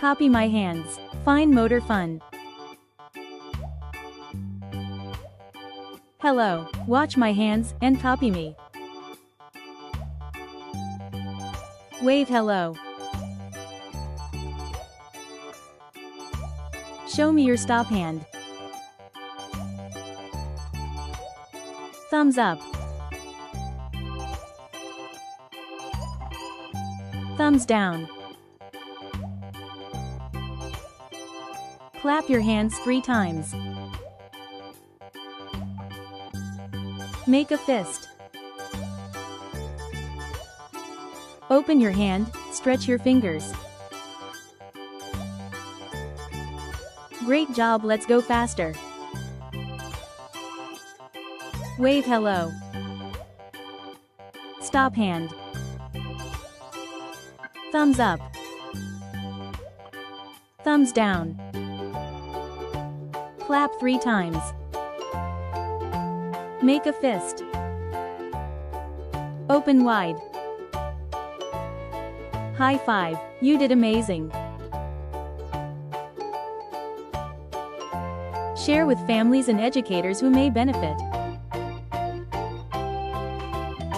Copy my hands. Fine motor fun. Hello, watch my hands, and copy me. Wave hello. Show me your stop hand. Thumbs up. Thumbs down. Clap your hands 3 times. Make a fist. Open your hand, stretch your fingers. Great job, let's go faster. Wave hello. Stop hand. Thumbs up. Thumbs down. Clap 3 times. Make a fist. Open wide. High five, you did amazing. Share with families and educators who may benefit.